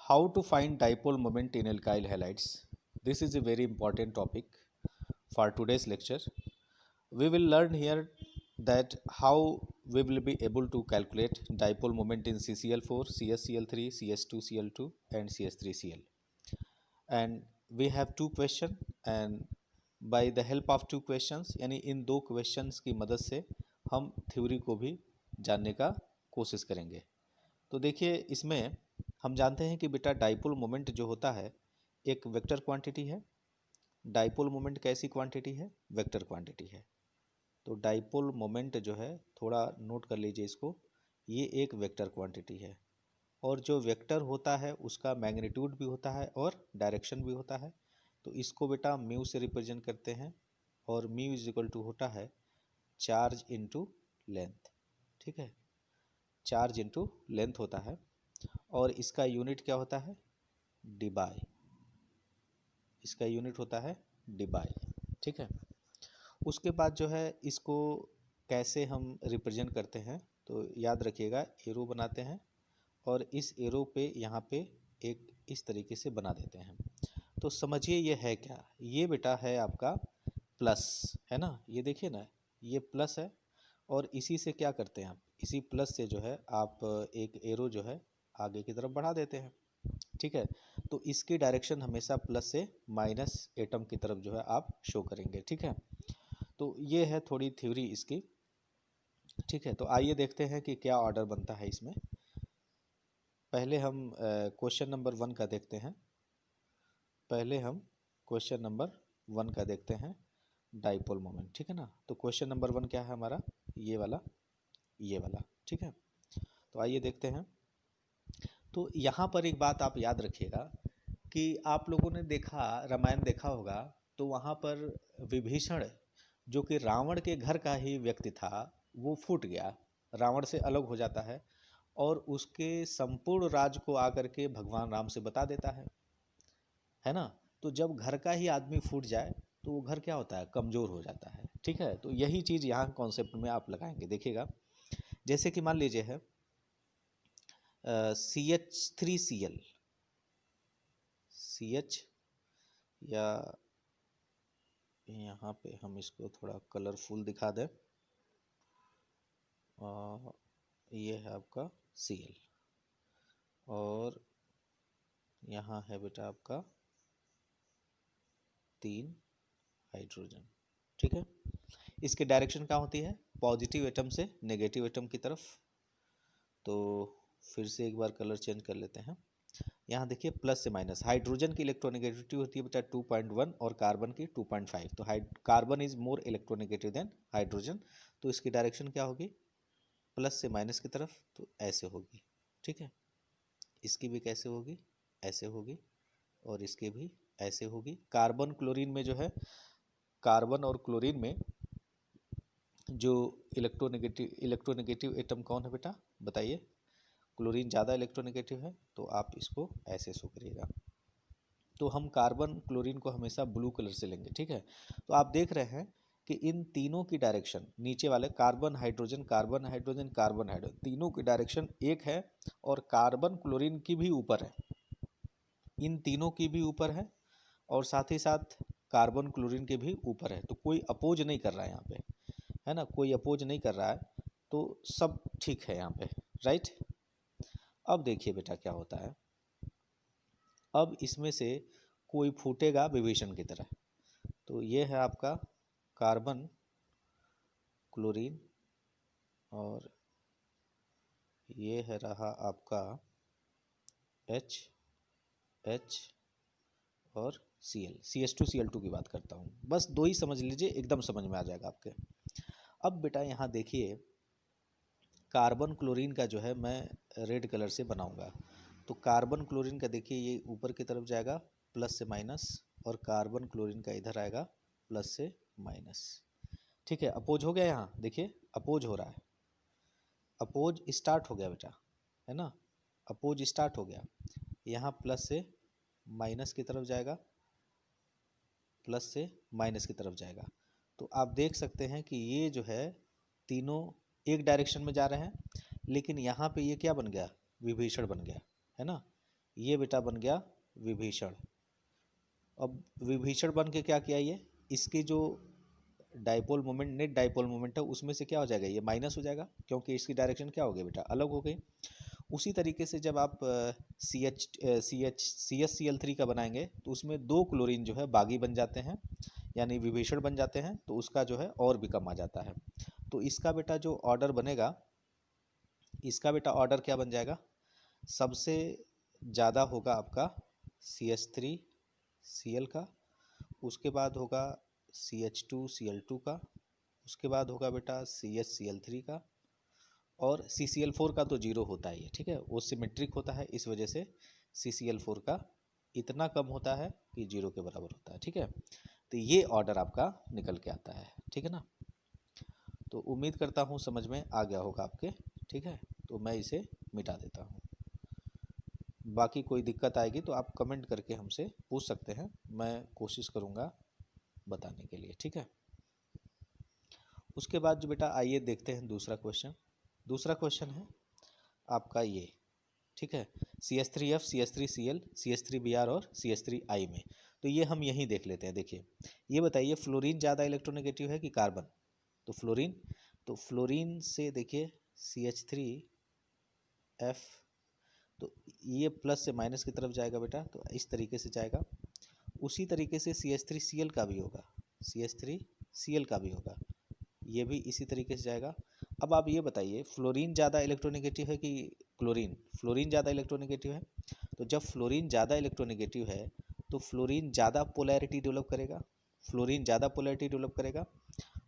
How to find dipole moment in alkyl halides. This is a very important topic for today's lecture. We will learn here that how we will be able to calculate dipole moment in CCl4, CsCl3, CH2Cl2 and CH3Cl. And we have two questions, and by the help of two questions यानी इन दो questions की मदद से हम theory को भी जानने का कोशिश करेंगे। तो देखिए, इसमें हम जानते हैं कि बेटा डाइपोल मोमेंट जो होता है एक वेक्टर क्वांटिटी है। डाइपोल मोमेंट कैसी क्वांटिटी है? वेक्टर क्वांटिटी है। तो डाइपोल मोमेंट जो है, थोड़ा नोट कर लीजिए इसको, ये एक वेक्टर क्वांटिटी है और जो वेक्टर होता है उसका मैग्नीट्यूड भी होता है और डायरेक्शन भी होता है। तो इसको बेटा म्यू से रिप्रेजेंट करते हैं और म्यू इज इक्वल टू होता है चार्ज इनटू लेंथ। ठीक है, चार्ज इनटू लेंथ होता है और इसका यूनिट क्या होता है? डिबाई। इसका यूनिट होता है डिबाई। ठीक है, उसके बाद जो है इसको कैसे हम रिप्रेजेंट करते हैं, तो याद रखिएगा, एरो बनाते हैं और इस एरो पे यहाँ पे एक इस तरीके से बना देते हैं। तो समझिए ये है क्या? ये बेटा है आपका प्लस, है ना? ये देखिए ना, ये प्लस है और इसी से क्या करते हैं आप? इसी प्लस से जो है आप एक एरो जो है आगे की तरफ बढ़ा देते हैं। ठीक है, तो इसकी डायरेक्शन हमेशा प्लस से माइनस एटम की तरफ जो है आप शो करेंगे। ठीक है, तो ये है थोड़ी थ्योरी इसकी। ठीक है, तो आइए देखते हैं कि क्या ऑर्डर बनता है इसमें। पहले हम क्वेश्चन नंबर 1 का देखते हैं। पहले हम क्वेश्चन नंबर 1 का देखते हैं, डाइपोल मोमेंट। ठीक है ना, तो क्वेश्चन नंबर 1 क्या है हमारा? ये वाला, ये वाला। ठीक है, तो आइए देखते हैं। तो यहाँ पर एक बात आप याद रखिएगा कि आप लोगों ने देखा, रामायण देखा होगा, तो वहाँ पर विभीषण जो कि रावण के घर का ही व्यक्ति था, वो फूट गया, रावण से अलग हो जाता है और उसके संपूर्ण राज को आकर के भगवान राम से बता देता है ना? तो जब घर का ही आदमी फूट जाए तो वो घर क्या होता है? कमज़ोर हो जाता है। ठीक है, तो यही चीज़ यहाँ कॉन्सेप्ट में आप लगाएंगे। देखिएगा, जैसे कि मान लीजिए है CH3Cl, CH, या यहाँ पे हम इसको थोड़ा कलरफुल दिखा दें, ये है आपका Cl और यहाँ है बेटा आपका 3 हाइड्रोजन। ठीक है, इसकी डायरेक्शन क्या होती है? पॉजिटिव एटम से नेगेटिव एटम की तरफ। तो फिर से एक बार कलर चेंज कर लेते हैं। यहाँ देखिए प्लस से माइनस, हाइड्रोजन की इलेक्ट्रोनेगेटिविटी होती है बेटा 2.1 और कार्बन की 2.5। तो carbon is more electronegative than hydrogen, तो इसकी डायरेक्शन क्या होगी? प्लस से माइनस की तरफ, तो ऐसे होगी। ठीक है, इसकी भी कैसे होगी? ऐसे होगी और इसके भी ऐसे होगी। कार्बन क्लोरीन में जो है, कार्बन और क्लोरीन में जो इलेक्ट्रोनेगेटिव एटम कौन है बेटा? बताइए। क्लोरीन ज़्यादा इलेक्ट्रोनेगेटिव है, तो आप इसको ऐसे शो करिएगा। तो हम कार्बन क्लोरीन को हमेशा ब्लू कलर से लेंगे। ठीक है, तो आप देख रहे हैं कि इन तीनों की डायरेक्शन, नीचे वाले carbon hydrogen carbon hydrogen carbon hydrogen, तीनों की डायरेक्शन एक है और कार्बन क्लोरीन की भी ऊपर है, इन तीनों की भी ऊपर है और साथ ही साथ कार्बन क्लोरीन के भी ऊपर है। तो कोई अपोज नहीं कर रहा है यहाँ पे, है ना? कोई अपोज नहीं कर रहा है, तो सब ठीक है यहाँ पे, राइट? अब देखिए बेटा क्या होता है, अब इसमें से कोई फूटेगा विभीषण की तरह। तो ये है आपका कार्बन क्लोरीन और ये है रहा आपका H और CH2Cl2 की बात करता हूँ। बस दो ही समझ लीजिए, एकदम समझ में आ जाएगा आपके। अब बेटा यहाँ देखिए, कार्बन क्लोरीन का जो है मैं रेड कलर से बनाऊंगा। तो कार्बन क्लोरीन का देखिए, ये ऊपर की तरफ जाएगा प्लस से माइनस और कार्बन क्लोरीन का इधर आएगा प्लस से माइनस। ठीक है, अपोज हो गया। यहाँ देखिए अपोज हो रहा है, अपोज स्टार्ट हो गया बेटा, है ना? अपोज स्टार्ट हो गया। यहाँ प्लस से माइनस की तरफ जाएगा, प्लस से माइनस की तरफ जाएगा। तो आप देख सकते हैं कि ये जो है तीनों एक डायरेक्शन में जा रहे हैं, लेकिन यहाँ पे ये क्या बन गया? विभीषण बन गया, है ना? ये बेटा बन गया विभीषण। अब विभीषण बन के क्या किया, ये इसकी जो dipole moment, net dipole moment है, उसमें से क्या हो जाएगा, ये माइनस हो जाएगा, क्योंकि इसकी डायरेक्शन क्या हो गई बेटा, अलग हो गई। उसी तरीके से जब आप CH CH CH CH Cl3 का बनाएंगे तो उसमें 2 क्लोरीन जो है बागी बन जाते हैं, यानी विभीषण बन जाते हैं, तो उसका जो है और भी कम आ जाता है। तो इसका बेटा जो ऑर्डर बनेगा, इसका बेटा ऑर्डर क्या बन जाएगा, सबसे ज़्यादा होगा आपका CH3Cl का, उसके बाद होगा CH2Cl2 का, उसके बाद होगा बेटा CHCl3 का, और CCl4 का तो जीरो होता ही है, ठीक है, वो सिमेट्रिक होता है, इस वजह से CCl4 का इतना कम होता है कि जीरो के बराबर होता है, ठीक है। तो ये ऑर्डर आपका निकल के आता है, ठीक है ना। तो उम्मीद करता हूँ समझ में आ गया होगा आपके, ठीक है। तो मैं इसे मिटा देता हूँ। बाकी कोई दिक्कत आएगी तो आप कमेंट करके हमसे पूछ सकते हैं, मैं कोशिश करूँगा बताने के लिए, ठीक है। उसके बाद जो बेटा आइए देखते हैं दूसरा क्वेश्चन। दूसरा क्वेश्चन है आपका ये, ठीक है, CH3F CH3Cl CH3Br और CH3I में। तो ये हम यहीं देख लेते हैं। देखिए ये बताइए, फ्लोरीन ज़्यादा इलेक्ट्रोनेगेटिव है कि कार्बन। तो फ्लोरीन से देखिए CH3F, तो ये प्लस से माइनस की तरफ जाएगा बेटा, तो इस तरीके से जाएगा। उसी तरीके से CH3Cl का भी होगा, CH3Cl का भी होगा, ये भी इसी तरीके से जाएगा। अब आप ये बताइए, फ्लोरीन ज़्यादा इलेक्ट्रोनेगेटिव है कि क्लोरीन। फ्लोरीन ज़्यादा इलेक्ट्रोनेगेटिव है, तो जब फ्लोरीन ज़्यादा इलेक्ट्रोनेगेटिव है तो फ्लोरीन ज़्यादा पोलैरिटी डेवलप करेगा। फ्लोरीन ज़्यादा पोलैरिटी डेवलप करेगा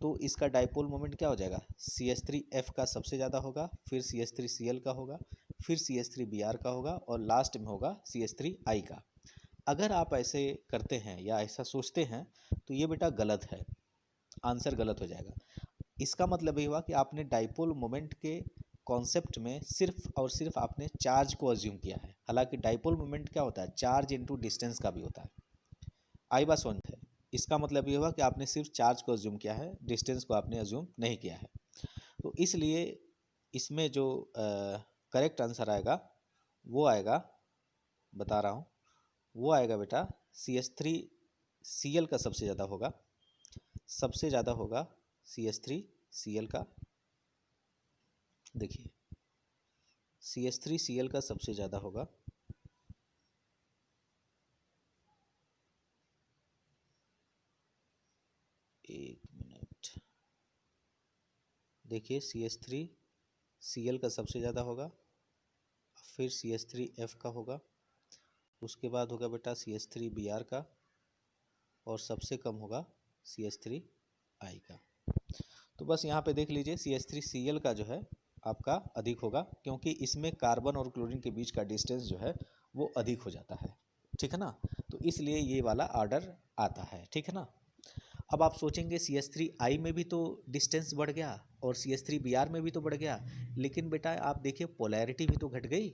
तो इसका डाइपोल मोमेंट क्या हो जाएगा, CH3F का सबसे ज़्यादा होगा, फिर CH3Cl का होगा, फिर CH3Br का होगा, और लास्ट में होगा CH3I का। अगर आप ऐसे करते हैं या ऐसा सोचते हैं तो ये बेटा गलत है, आंसर गलत हो जाएगा। इसका मतलब ये हुआ कि आपने डाइपोल मोमेंट के कॉन्सेप्ट में सिर्फ और सिर्फ आपने चार्ज को अज्यूम किया है। हालांकि डाइपोल मोमेंट क्या होता है, चार्ज इनटू डिस्टेंस का भी होता है। आई बात समझ है। इसका मतलब ये हुआ कि आपने सिर्फ चार्ज को अज्यूम किया है, डिस्टेंस को आपने अज्यूम नहीं किया है। तो इसलिए इसमें जो करेक्ट आंसर आएगा वो आएगा, बता रहा हूँ, वो आएगा बेटा CH3Cl का सबसे ज़्यादा होगा, सबसे ज़्यादा होगा CH3Cl का। देखिए CH3Cl का सबसे ज़्यादा होगा, एक मिनट, देखिए CH3Cl का सबसे ज़्यादा होगा, फिर CH3F का होगा, उसके बाद होगा बेटा CH3Br का, और सबसे कम होगा CH3I का। तो बस यहाँ पे देख लीजिए CH3Cl का जो है आपका अधिक होगा, क्योंकि इसमें कार्बन और क्लोरीन के बीच का डिस्टेंस जो है वो अधिक हो जाता है, ठीक है ना। तो इसलिए ये वाला ऑर्डर आता है, ठीक है ना। अब आप सोचेंगे CH3I में भी तो डिस्टेंस बढ़ गया और CH3Br में भी तो बढ़ गया, लेकिन बेटा आप देखिए पोलैरिटी भी तो घट गई।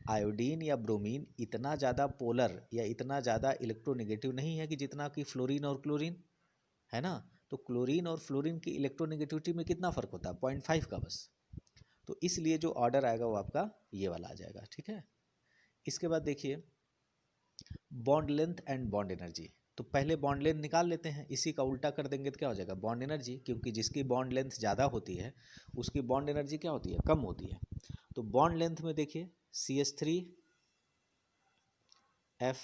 आयोडीन या ब्रोमीन इतना ज़्यादा पोलर या इतना ज़्यादा इलेक्ट्रोनेगेटिव नहीं है कि जितना कि फ्लोरीन और क्लोरीन है ना। तो क्लोरीन और फ्लोरीन की इलेक्ट्रोनेगेटिविटी में कितना फ़र्क होता है, 0.5 का बस। तो इसलिए जो ऑर्डर आएगा वो आपका ये वाला आ जाएगा, ठीक है। इसके बाद देखिए bond length and bond energy. तो पहले बॉन्ड लेंथ निकाल लेते हैं, इसी का उल्टा कर देंगे तो क्या हो जाएगा, बॉन्ड एनर्जी, क्योंकि जिसकी बॉन्ड लेंथ ज़्यादा होती है उसकी बॉन्ड एनर्जी क्या होती है, कम होती है। तो बॉन्ड लेंथ में देखिए CH3F,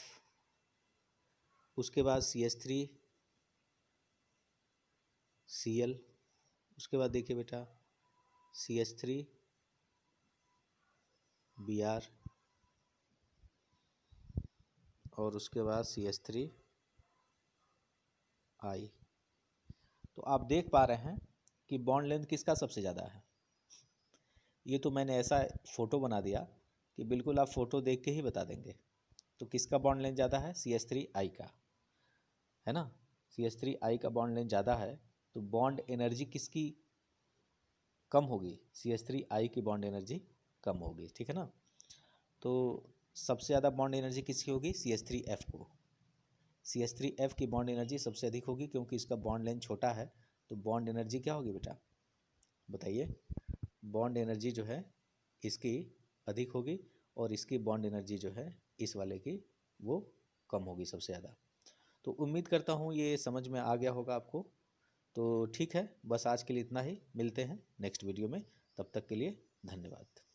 उसके बाद CH3Cl, उसके बाद देखिए बेटा CH3Br, और उसके बाद CH3I। तो आप देख पा रहे हैं कि बॉन्ड लेंथ किसका सबसे ज़्यादा है। ये तो मैंने ऐसा फ़ोटो बना दिया कि बिल्कुल आप फ़ोटो देख के ही बता देंगे। तो किसका बॉन्ड लेंथ ज़्यादा है, CH3I का, है ना। CH3I का बॉन्ड लेंथ ज़्यादा है, तो बॉन्ड एनर्जी किसकी कम होगी, CH3I की बॉन्ड एनर्जी कम होगी, ठीक है ना। तो सबसे ज़्यादा बॉन्ड एनर्जी किसकी होगी, CH3F को। CH3F की बॉन्ड एनर्जी सबसे अधिक होगी, क्योंकि इसका बॉन्ड लेंथ छोटा है। तो बॉन्ड एनर्जी क्या होगी बेटा, बताइए। बॉन्ड एनर्जी जो है इसकी अधिक होगी, और इसकी बॉन्ड एनर्जी जो है इस वाले की वो कम होगी सबसे ज़्यादा। तो उम्मीद करता हूँ ये समझ में आ गया होगा आपको। तो ठीक है, बस आज के लिए इतना ही। मिलते हैं नेक्स्ट वीडियो में, तब तक के लिए धन्यवाद।